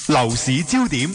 樓市焦點。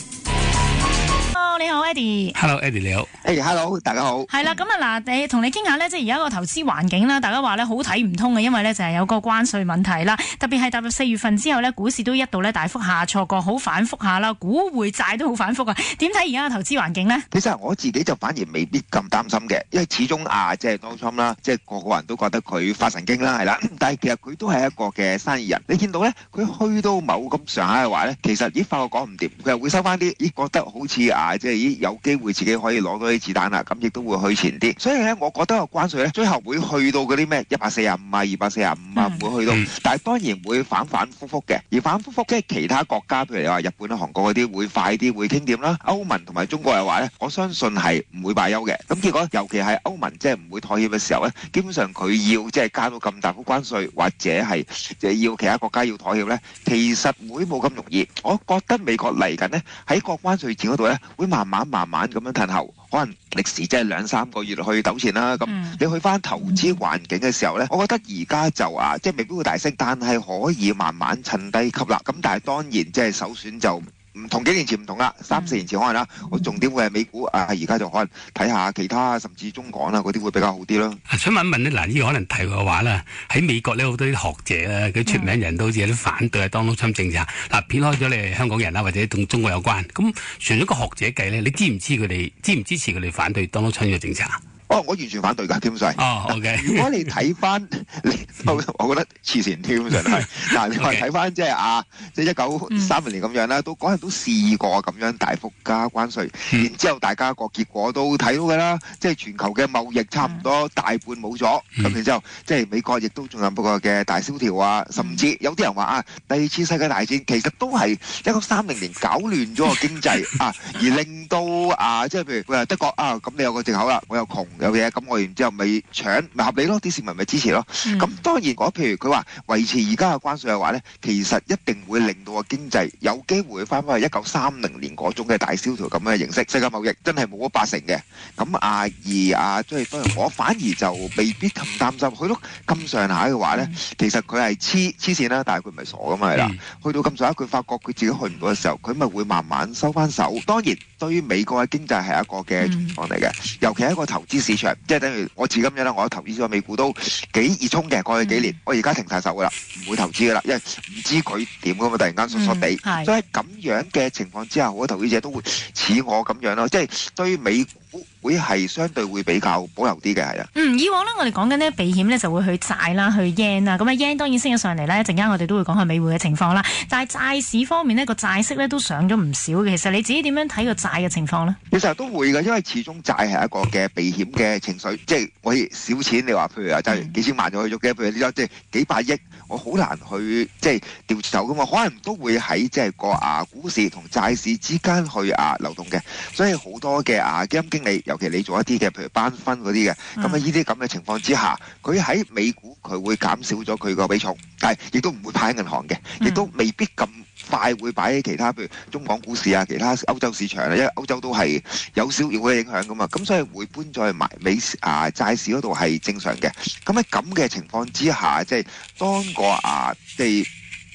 你好 Eddie。Hello Eddie 你好。Hello 大家好。係啦，咁啊嗱，同你傾下咧，即係而家個投資環境啦，大家話咧好睇唔通嘅，因為咧就係有個關稅問題啦，特別係踏入4月份之後咧，股市都一度咧大幅下挫過，好反覆下啦，股匯債都好反覆啊。點睇而家嘅投資環境咧？其實我自己就反而未必咁擔心嘅，因為始終即係 Donald Trump 啦，即係個人都覺得佢發神經啦，係啦。但係其實佢都係一個嘅生意人，你見到咧，佢去到某咁上下嘅話咧，其實發覺講唔掂，佢又會收翻啲，覺得好似即係有機會自己可以攞到啲子彈啦，咁亦都會去前啲。所以咧，我覺得個關稅咧，最後會去到嗰啲咩145啊、245啊，唔會去到。但係當然會反反覆覆嘅，而反覆覆即係其他國家，譬如你話日本啊、韓國嗰啲會快啲會傾掂啦。歐盟同埋中國嘅話咧，我相信係唔會罷休嘅。咁結果尤其係歐盟即係唔會妥協嘅時候咧，基本上佢要即係加到咁大幅關稅，或者係即係要其他國家要妥協咧，其實會冇咁容易。我覺得美國嚟緊咧喺個關稅戰嗰度咧，會慢慢咁樣褪後，可能歷時即係2-3個月去糾纏啦。咁你去翻投資環境嘅時候咧，我覺得而家就即係未必會大升，但係可以慢慢趁低吸納。咁但係當然即係首選就唔同幾年前唔同啦，3-4年前可能啦，我重點會係美股而家就可能睇下其他甚至中港嗰啲會比較好啲咯。想問一問咧，嗱呢個可能題外話啦，喺美國咧好多啲學者啊，佢出名人都好似有啲反對Donald Trump政策。嗱，撇開咗你係香港人啦，或者同中國有關，咁除咗個學者計咧，你支唔支持佢哋反對Donald Trump嘅政策？我完全反對㗎，基本上。OK。如果你睇翻，我覺得黐線，基本上係。嗱，你話睇翻即係1930年咁樣啦，嗰陣都試過咁樣大幅加關稅，然之後大家個結果都睇到㗎啦，即係全球嘅貿易差唔多大半冇咗，咁然之後即係美國亦都仲有個嘅大蕭條啊，甚至有啲人話第2次世界大戰其實都係1930年搞亂咗個經濟而令到即係譬如佢話德國咁你有個藉口啦，我又窮。有嘢咁，我然之後咪搶咪合理咯，啲市民咪支持咯。咁當然，譬如佢話維持而家嘅關稅嘅話咧，其實一定會令到個經濟有機會翻返去1930年嗰種嘅大蕭條咁嘅形式。世界貿易真係冇咗80%嘅。咁即係當然，我反而就未必咁擔心。去到咁上下嘅話咧，其實佢係黐線啦，但係佢唔係傻噶嘛係啦。去到咁上下，佢發覺佢自己去唔到嘅時候，佢咪會慢慢收翻手。當然，對於美國嘅經濟係一個嘅情況嚟嘅，尤其係一個投資市場，即係等於我自己咁樣啦，我投資咗美股都幾熱衷嘅，過去幾年，我而家停晒手噶啦，唔會投資噶啦，因為唔知佢點噶嘛，突然間縮縮地，所以喺咁樣嘅情況之下，好多投資者都會似我咁樣咯，即係對於美股會係相對會比較保留啲嘅，係啊。以往呢，我哋講緊呢避險呢就會去債啦，去 yen 啦，咁yen 當然升咗上嚟啦，一陣間我哋都會講下美匯嘅情況啦。但係債市方面呢，個債息呢都上咗唔少嘅。其實你自己點樣睇個債嘅情況呢？其實都會嘅，因為始終債係一個嘅避險嘅情緒，即係我少錢，你話譬如就幾千萬就去咗嘅，譬如你話即係幾百億，我好難去即係調走噶嘛，可能都會喺即係個股市同債市之間去流動嘅，所以好多嘅基金經理，尤其你做一啲嘅譬如班分嗰啲嘅，咁呢啲咁嘅情況之下，佢喺美股佢會減少咗佢個比重，但係亦都唔會擺喺銀行嘅，亦都未必咁快會擺喺其他譬如中港股市啊、其他歐洲市場啊，因為歐洲都係有少少嘅影響噶嘛，咁所以會搬咗去埋債市嗰度係正常嘅。咁喺咁嘅情況之下，即係當個即係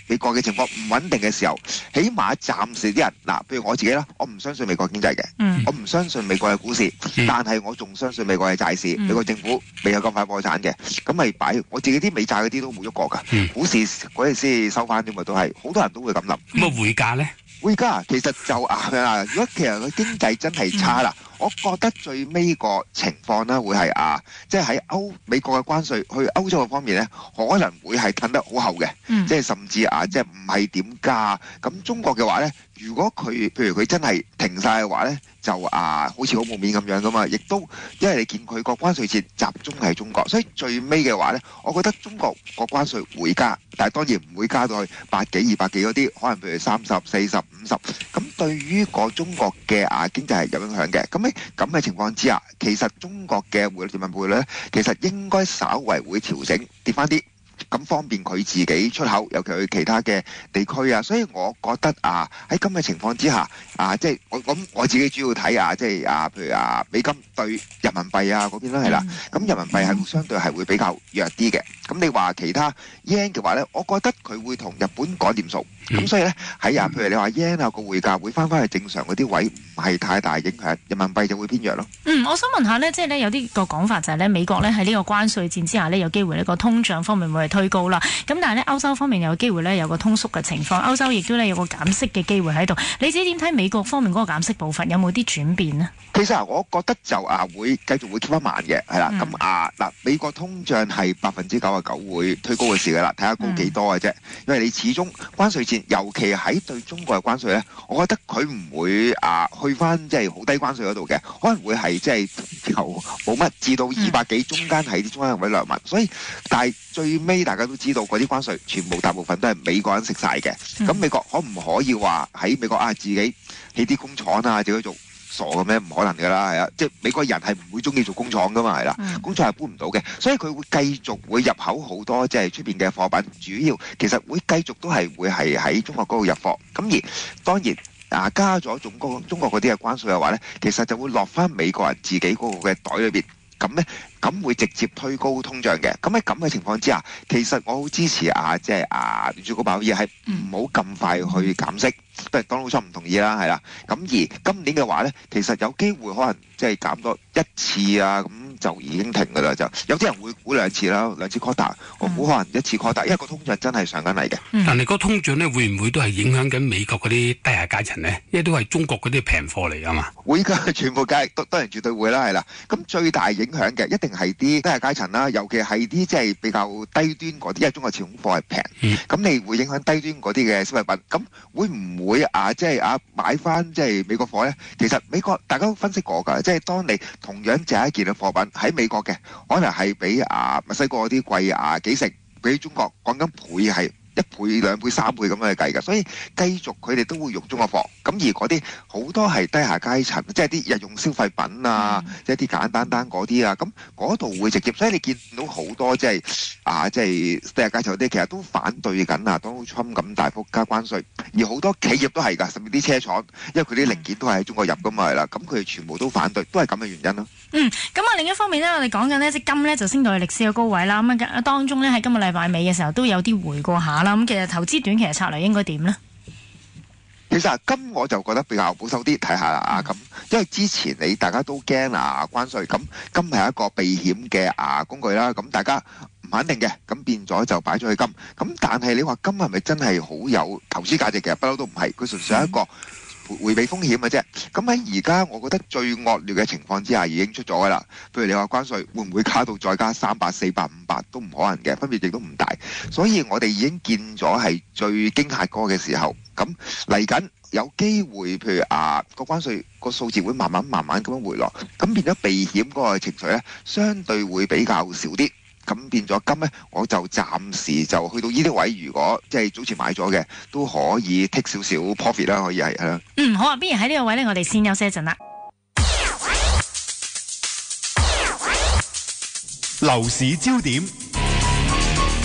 美國嘅情況唔穩定嘅時候，起碼暫時啲人譬如我自己啦，我唔相信美國經濟嘅，我唔相信美國嘅股市，但係我仲相信美國嘅債市，美國政府未有咁快破產嘅，咁咪擺我自己啲美債嗰啲都冇喐過㗎，股市嗰陣先收翻啲咪都係，好多人都會咁諗。咁匯價咧？匯價其實就如果其實個經濟真係差啦。我覺得最尾個情況咧會係即係喺美國嘅關稅去歐洲嘅方面咧，可能會係褪得好厚嘅，即係甚至即係唔係點加。咁中國嘅話咧，如果佢譬如佢真係停晒嘅話咧，就好似好冇面咁樣噶嘛。亦都因為你見佢個關稅節集中喺中國，所以最尾嘅話咧，我覺得中國個關稅會加，但係當然唔會加到去100幾、200幾嗰啲，可能譬如30、40、50。咁對於個中國嘅經濟係有影響嘅。咁嘅情況之下，其實中國嘅匯率人民幣匯率咧，其實應該稍為會調整跌翻啲，咁方便佢自己出口，尤其去其他嘅地區啊。所以我覺得喺咁嘅情況之下即係我自己主要睇即係譬如美金對人民幣嗰邊啦，係啦。咁人民幣係會相對係會比較弱啲嘅。咁你話其他 yen 嘅話咧，我覺得佢會同日本講掂數。咁所以咧喺譬如你話 yen 個匯價會翻去正常嗰啲位，唔係太大影響，人民幣就會偏弱咯。我想問下咧，即係咧有啲個講法就係咧，美國咧喺呢個關稅戰之下呢，有機會呢個通脹方面會係推高啦。咁但係咧歐洲方面有機會咧有個通縮嘅情況，歐洲亦都咧有個減息嘅機會喺度。你自己點睇美國方面嗰個減息步伐有冇啲轉變呢？其實我覺得就會繼續會 keep 翻慢嘅，係啦。咁美國通脹係99%會推高嘅事㗎啦，睇下高幾多嘅啫。因為你始終關稅戰，尤其喺對中國嘅關稅咧，我覺得佢唔會去翻即係好低關稅嗰度嘅，可能會係即係由冇乜至到200幾中間係啲中間位兩文。所以但係最尾大家都知道嗰啲關稅全部大部分都係美國人食晒嘅。咁美國可唔可以話喺美國自己起啲工廠自己做傻嘅咩？唔可能㗎啦，係啊！即係美國人係唔會中意做工廠㗎嘛，係啦，工廠係搬唔到嘅，所以佢會繼續會入口好多即係出邊嘅貨品，主要其實會繼續都係會係喺中國嗰度入貨。咁而當然加咗中國嗰啲嘅關稅嘅話咧，其實就會落翻美國人自己嗰個嘅袋裏邊。咁會直接推高通脹嘅。咁喺咁嘅情況之下，其實我好支持即係聯儲局鮑威爾係唔好咁快去減息。不過特朗普唔同意啦，係啦。咁而今年嘅話咧，其實有機會可能即係減多一次咁就已經停㗎啦。就有啲人會估2次啦，2次 quarter，我估可能1次 quarter，因為個通脹真係上緊嚟嘅。但係個通脹咧會唔會都係影響緊美國嗰啲低下階層咧？因為都係中國嗰啲平貨嚟㗎嘛。會㗎，全部梗係當然絕對會啦，係啦。咁最大影響嘅一定係啲低下階層啦，尤其係啲即係比較低端嗰啲，因為中國始終貨係平，咁你會影響低端嗰啲嘅消費品。咁會唔會即係買翻即係美國貨咧？其實美國大家都分析過㗎，即係當你同樣就係一件嘅貨品喺美國嘅，可能係比墨西哥嗰啲貴幾成，比中國講緊倍係1倍、2倍、3倍咁樣去計嘅，所以繼續佢哋都會用中國貨。咁而嗰啲好多係低下階層，即係啲日用消費品即係啲簡單嗰啲咁嗰度會直接。所以你見到好多即係即係低下階層嗰啲，其實都反對緊Donald Trump 咁大幅加關稅。而好多企業都係㗎，甚至啲車廠，因為佢啲零件都係喺中國入㗎嘛，係啦。咁佢哋全部都反對，都係咁嘅原因咯。咁另一方面呢，我哋講緊呢隻金呢就升到去歷史嘅高位啦。咁當中呢，喺今個禮拜尾嘅時候都有啲回過下啦。咁其實投資短期嘅策略應該點呢？其實金我就覺得比較保守啲，睇下啦咁，因為之前大家都驚關稅，咁金係一個避險嘅工具啦。咁大家唔肯定嘅，咁變咗就擺咗去金。咁但係你話金係咪真係好有投資價值？其實不嬲都唔係，佢純粹係一個迴避風險嘅啫。咁喺而家我覺得最惡劣嘅情況之下已經出咗㗎啦。譬如你話關稅會唔會加到再加300、400、500都唔可能嘅，分別亦都唔大。所以我哋已經見咗係最驚嚇嗰個嘅時候。咁嚟緊有機會，譬如個關稅個數字會慢慢咁樣回落，咁變咗避險嗰個情緒咧，相對會比較少啲。咁變咗金咧，我就暫時就去到呢啲位，如果即係早前買咗嘅，都可以 take 少少 profit 啦，可以係啦。好不如喺呢個位咧，我哋先休息一陣啦。樓市焦點。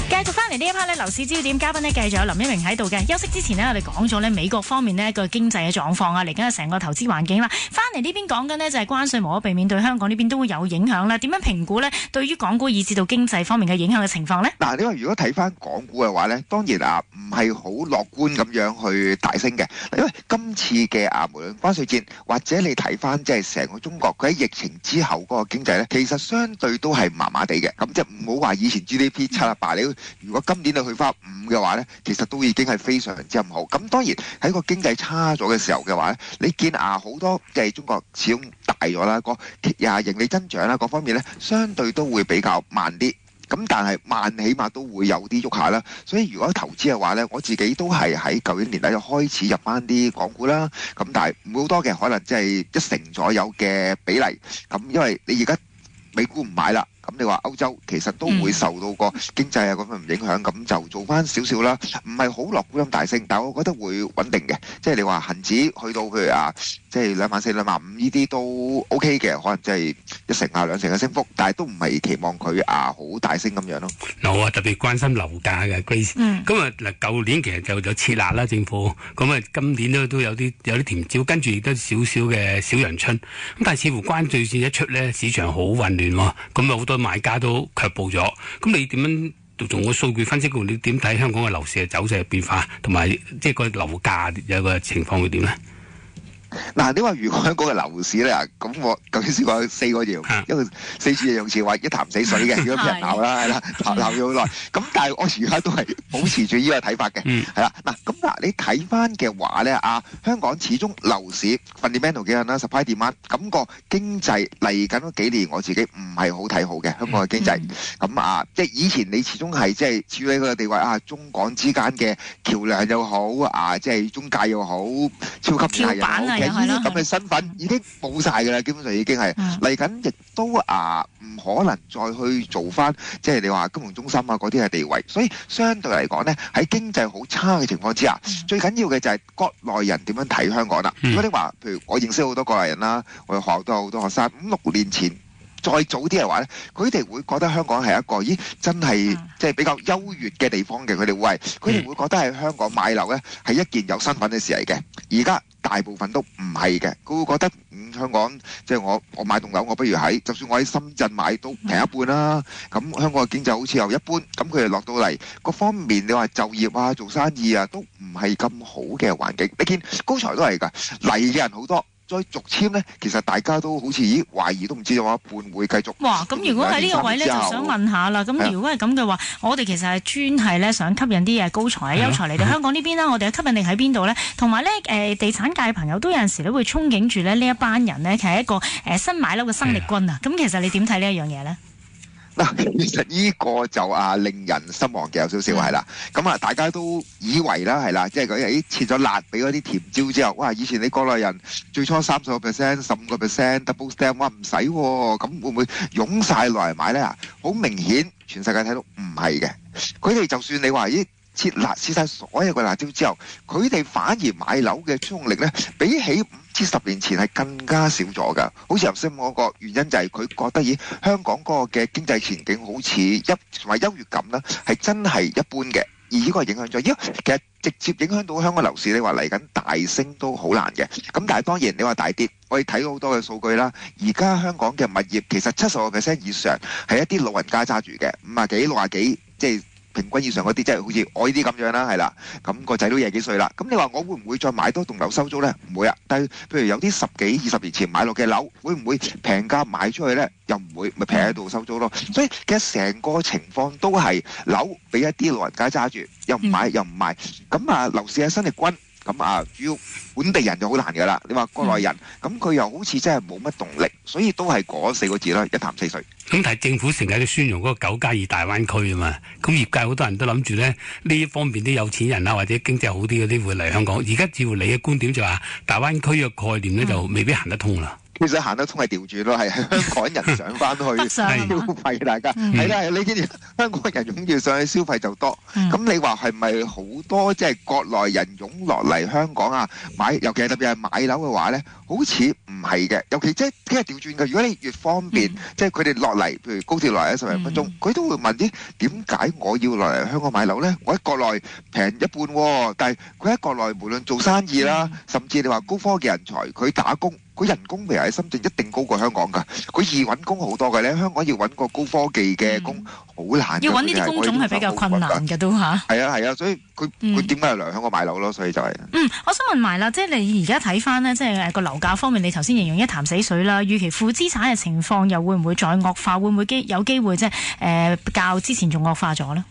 繼續翻嚟呢一 part 咧，樓市焦點嘉賓呢，繼續有林一鳴喺度嘅。休息之前呢，我哋講咗呢美國方面呢個經濟嘅狀況嚟緊係成個投資環境啦。翻嚟呢邊講緊呢，就係關稅無可避免對香港呢邊都會有影響啦。點樣評估呢？對於港股以至到經濟方面嘅影響嘅情況呢？你話如果睇翻港股嘅話呢，當然唔係好樂觀咁樣去大升嘅。因為今次嘅無論關稅戰或者你睇翻即係成個中國佢喺疫情之後嗰個經濟呢，其實相對都係麻麻地嘅。咁即係唔好話以前 GDP 7啊8，你如果今年你去翻5嘅話呢，其實都已經係非常之唔好。咁當然喺個經濟差咗嘅時候嘅話呢，你見好多即係中國始終大咗啦，個盈利增長啦各方面呢，相對都會比較慢啲。咁但係慢起碼都會有啲喐下啦。所以如果投資嘅話呢，我自己都係喺舊年年底就開始入翻啲港股啦。咁但係唔會好多嘅，可能即係1成左右嘅比例。咁因為你而家美股唔買啦，咁咁你話歐洲其實都會受到個經濟啊嗰方面影響，咁就做翻少少啦，唔係好樂觀咁大升，但係我覺得會穩定嘅。即係你話恒指去到譬如即係24,000、25,000呢啲都 OK 嘅，可能即係1成2成嘅升幅，但係都唔係期望佢好大升咁樣咯。我特別關心樓價嘅 Grace。咁啊嗱，舊年其實就設立啦政府，咁啊今年都有啲甜招，跟住亦都少少嘅小陽春。咁但係似乎關稅線一出咧，市場好混亂喎，咁啊好多買家都卻步咗。咁你點樣從個數據分析嗰度，你點睇香港嘅樓市嘅走勢嘅變化，同埋即係個樓價有個情況會點咧？嗱，你話如果香港嘅樓市咧，咁我頭先講4個字，一個4字形容詞話一潭死水嘅，如果俾人鬧啦，係啦，鬧咗好耐。咁但係我而家都係保持住呢個睇法嘅，係啦。嗱，咁你睇翻嘅話咧，香港始終樓市 fundamental 幾樣啦 ，supply demand，咁個經濟嚟緊嗰幾年，我自己唔係好睇好嘅香港嘅經濟。咁即係以前你始終係即係處理嗰個地位中港之間嘅橋樑又好，即係中介又好，超級大又好。呢啲咁嘅身份已經冇晒㗎啦，基本上已經係嚟緊，亦都唔可能再去做翻，即係你話金融中心嗰啲嘅地位。所以相對嚟講呢，喺經濟好差嘅情況之下，最緊要嘅就係國內人點樣睇香港啦。如果你話，譬如我認識好多國內人啦，我哋學校都有好多學生5-6年前再早啲嘅話呢，佢哋會覺得香港係一個真係即係比較優越嘅地方嘅。佢哋會覺得喺香港買樓呢係一件有身份嘅事嚟嘅。而家大部分都唔係嘅，佢會覺得香港即係我買棟樓，我不如就算我喺深圳買都平一半啦。咁香港嘅經濟好似又一般，咁佢哋落到嚟各方面，你話就業做生意都唔係咁好嘅環境。你見高才都係㗎，嚟嘅人好多。再續簽呢，其實大家都好似懷疑都唔知有一半會繼續。哇！咁如果喺呢個位呢，就想問下啦。咁如果係咁嘅話，我哋其實係專係咧想吸引啲高才優才嚟到香港呢邊啦。我哋嘅吸引力喺邊度呢？同埋呢，地產界朋友都有陣時都會憧憬住呢一班人呢，其實係一個新買樓嘅生力軍啊。咁其實你點睇呢一樣嘢呢？嗱，其實呢個就令人失望嘅有少少係啦。咁大家都以為啦係啦，即係佢切咗辣俾嗰啲甜椒之後，哇！以前你國內人最初30%、15% double stamp， 哇唔使喎，咁會唔會湧晒落嚟買咧？好明顯，全世界睇到唔係嘅。佢哋就算你話切晒所有嘅辣椒之後，佢哋反而買樓嘅衝動力咧，比起10年前係更加少咗㗎。好似頭先嗰個原因就係佢覺得香港嗰個嘅經濟前景好似同埋優越感呢係真係一般嘅，而呢個係影響咗。其實直接影響到香港樓市，你話嚟緊大升都好難嘅。咁但係當然你話大跌，我哋睇到好多嘅數據啦。而家香港嘅物業其實70% 以上係一啲老人家揸住嘅，50幾、60幾，即係平均以上嗰啲，即係好似我呢啲咁樣啦，係啦，咁個仔都廿幾歲啦。咁你話我會唔會再買多棟樓收租呢？唔會啊。但係譬如有啲10幾、20年前買落嘅樓，會唔會平價買出去呢？又唔會，咪平喺度收租咯。所以其實成個情況都係樓俾一啲老人家揸住，又唔買又唔賣。咁樓市嘅新力軍。咁主要本地人就好難㗎啦。你話國內人，咁佢又好似真係冇乜動力，所以都係嗰4個字啦，一潭死水。咁但係政府成日都宣揚嗰個9+2大灣區啊嘛，咁業界好多人都諗住咧呢一方面啲有錢人啊或者經濟好啲嗰啲會嚟香港。而家照你嘅觀點就話，大灣區嘅概念咧就未必行得通啦。其實行得通係調轉咯，係香港人上翻去消費，大家係啦，你見香港人湧住上去消費就多。咁你話係咪好多即係國內人湧落嚟香港買，尤其係特別係買樓嘅話咧，好似唔係嘅。尤其即係調轉嘅，如果你越方便，即係佢哋落嚟，譬如高鐵落嚟10零分鐘，佢都會問啲點解我要落嚟香港買樓咧？我喺國內平一半喎，但係佢喺國內無論做生意啦，甚至你話高科技人才，佢打工。佢人工譬如喺深圳一定高過香港㗎，佢易揾工好多嘅咧。香港要揾個高科技嘅工好難，要揾呢啲工種係比較困難嘅都嚇。係啊，所以佢點解要嚟香港買樓咯？所以就係。我想問埋啦，即係你而家睇翻呢，即係個樓價方面，你頭先形容一潭死水啦。預期負資產嘅情況又會唔會再惡化？會唔會有機會即係較之前仲惡化咗呢？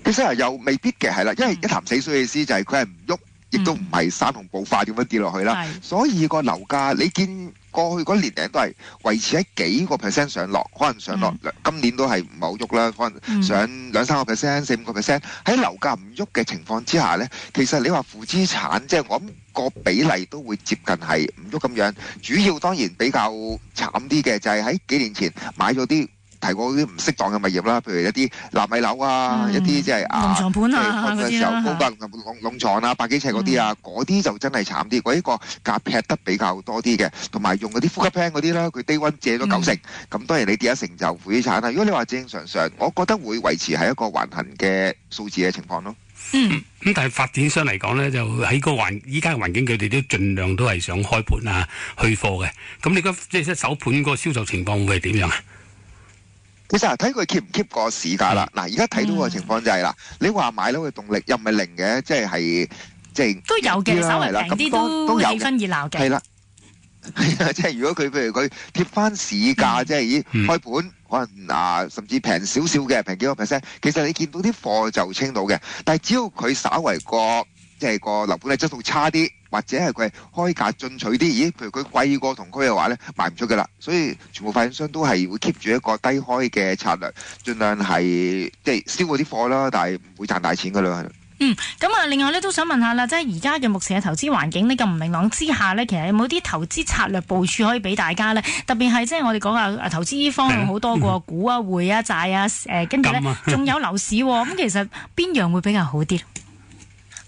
其實又未必嘅，係啦，因為一潭死水嘅意思就係佢係唔喐。亦都唔係山洪暴發點樣跌落去啦，所以個樓價你見過去嗰年齡都係維持喺幾個 percent 上落，可能上落今年都係唔係好喐啦，可能上2-3個 percent、4-5個 percent。喺樓價唔喐嘅情況之下呢，其實你話負資產，即係我諗個比例都會接近係唔喐咁樣。主要當然比較慘啲嘅就係喺幾年前買咗啲提過啲唔適當嘅物業啦，譬如一啲納米樓啊，一啲即係農床盤啊嗰啲啦，高價農床啊，百幾尺嗰啲啊，嗰啲就真係慘啲，嗰啲個價劈得比較多啲嘅，同埋用嗰啲呼吸 plan 嗰啲啦，佢低溫借咗90%，咁當然你跌1成就負資產啦。如果你話正常上，我覺得會維持係一個橫行嘅數字嘅情況咯。咁但係發展商嚟講咧，就喺個依家嘅環境，佢哋都盡量都係想開盤啊、去貨嘅。咁你覺得即係首盤個銷售情況會係點樣啊？其實睇佢 keep 唔 keep 個市價啦。嗱，而家睇到個情況就係啦，你話買樓嘅動力又唔係零嘅，即係都有嘅，稍微平啲都氣氛熱鬧嘅。係啦。係啊，即係如果佢譬如佢貼翻市價，即係開盤可能甚至平少少嘅，平幾個 percent，其實你見到啲貨就清到嘅。但係只要佢稍為即係個樓盤嘅質素差啲，或者係佢係開價進取啲，譬如佢貴過同區嘅話咧，賣唔出噶啦。所以全部發展商都係會 keep 住一個低開嘅策略，盡量係即係燒嗰啲貨啦，但係唔會賺大錢噶啦。咁啊，另外咧都想問下啦，即係而家嘅目前嘅投資環境呢咁唔明朗之下呢，其實有冇啲投資策略部署可以俾大家呢？特別係即係我哋講下投資方向好多個股啊、匯啊、債啊，跟住呢仲有樓市喎。咁其實邊樣會比較好啲？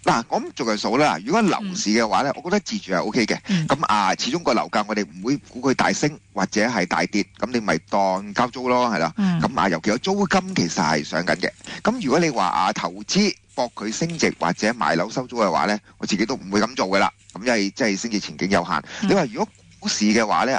嗱，我咁做個數啦。如果樓市嘅話咧，我覺得自住係 O K 嘅。咁始終個樓價我哋唔會估佢大升或者係大跌，咁你咪當交租咯，係啦。咁尤其個租金其實係上緊嘅。咁如果你話投資博佢升值或者買樓收租嘅話咧，我自己都唔會咁做噶啦。咁因為即係升值前景有限。你話如果股市嘅話咧，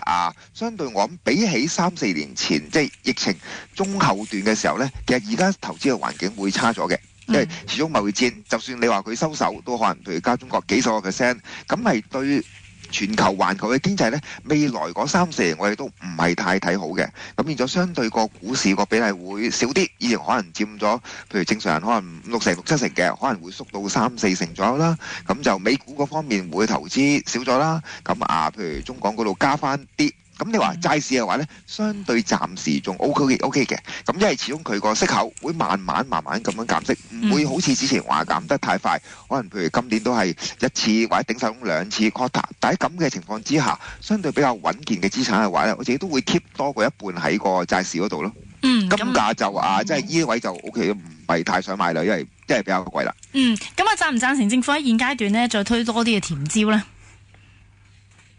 相對我諗比起3-4年前即係疫情中後段嘅時候咧，其實而家投資嘅環境會差咗嘅。因為始終貿易戰，就算你話佢收手，都可能譬如加中國幾十個%，咁係對全球環球嘅經濟咧，未來嗰3-4年我哋都唔係太睇好嘅。咁變咗相對個股市個比例會少啲，以前可能佔咗，譬如正常人可能5-6成、6-7成嘅，可能會縮到3-4成左右啦。咁就美股嗰方面會投資少咗啦。咁譬如中港嗰度加翻啲。咁你話債市嘅話咧，相對暫時仲 OK 嘅。咁因為始終佢個息口會慢慢咁樣減息，唔會好似之前話減得太快。可能譬如今年都係1次或者頂晒2次 quarter。但喺咁嘅情況之下，相對比較穩健嘅資產嘅話咧，我自己都會 keep 多過一半喺個債市嗰度咯。金價就即係呢位就 OK，唔係太想買啦，因為比較貴啦。咁贊唔贊成政府喺現階段咧再推多啲嘅甜招咧？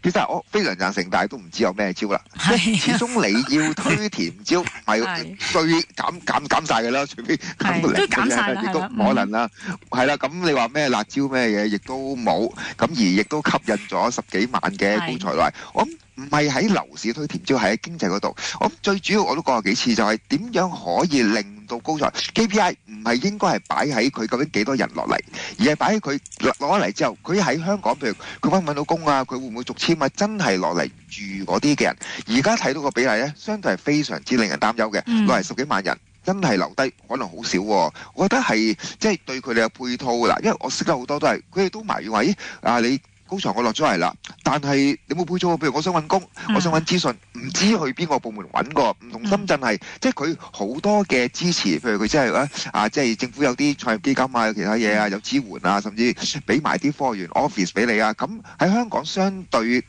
其實我非常贊成，但係都唔知有咩招啦。始終你要推甜招，唔係最減晒嘅啦，除非減到零嘅，亦都唔可能啦。係啦，咁你話咩辣招咩嘢，亦都冇。咁而亦都吸引咗10幾萬嘅高才來。我諗唔係喺樓市推甜招，係喺經濟嗰度。我諗最主要我都講過幾次，就係點樣可以令到高才 KPI 唔係應該係擺喺佢究竟幾多人落嚟，而係擺喺佢攞嚟之後，佢喺香港譬如佢揾唔揾到工啊，佢會唔會續簽啊，真係落嚟住嗰啲嘅人。而家睇到個比例咧，相對係非常之令人擔憂嘅，落嚟10幾萬人。真係留低可能好少喎。我覺得係即係對佢哋嘅配套啦，因為我識得好多都係佢哋都埋怨話，你高才我落咗嚟啦，但係你冇配套，譬如我想揾工，我想揾資訊，唔知去邊個部門揾過，唔同深圳係即係佢好多嘅支持，譬如佢真係即係政府有啲創業基金啊，有其他嘢啊，有支援啊，甚至俾埋啲科學園 office 俾你啊。咁喺香港相對於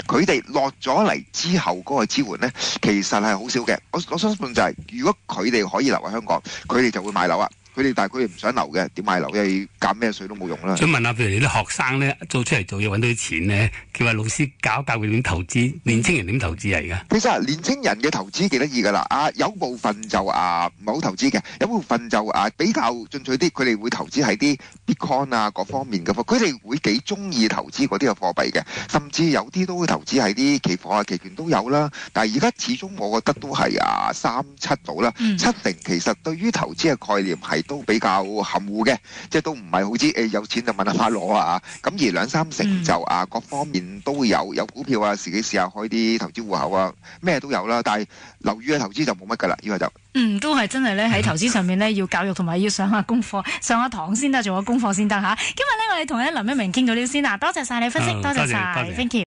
佢哋落咗嚟之後嗰個支援呢，其實係好少嘅。我相信就係如果佢哋可以留喺香港，佢哋就會買樓啊。但係佢哋唔想留嘅，點買樓？因為減咩稅都冇用啦。想問下，譬如你啲學生咧，做出嚟做嘢揾到啲錢咧，叫話老師教佢點投資，年青人點投資啊？而家其實年青人嘅投資幾得意㗎啦。有部分就唔係好投資嘅，有部分就比較進取啲，佢哋會投資喺啲 Bitcoin 啊各方面嘅貨，佢哋會幾中意投資嗰啲嘅貨幣嘅，甚至有啲都會投資喺啲期貨啊、期權都有啦。但係而家始終我覺得都係3-7度啦，7成其實對於投資嘅概念係都比較含糊嘅，即係都唔係好知有錢就問阿媽攞啊。咁而2-3成就各方面都有股票啊，自己試下開啲投資戶口啊，咩都有啦。但係樓宇嘅投資就冇乜㗎啦，呢個就都係真係咧喺投資上面咧要教育同埋要上下功課、上下堂先得，做下功課先得嚇。今日咧我哋同林一鳴傾到呢度先啦，多謝晒你分析，多謝晒 ，thank you。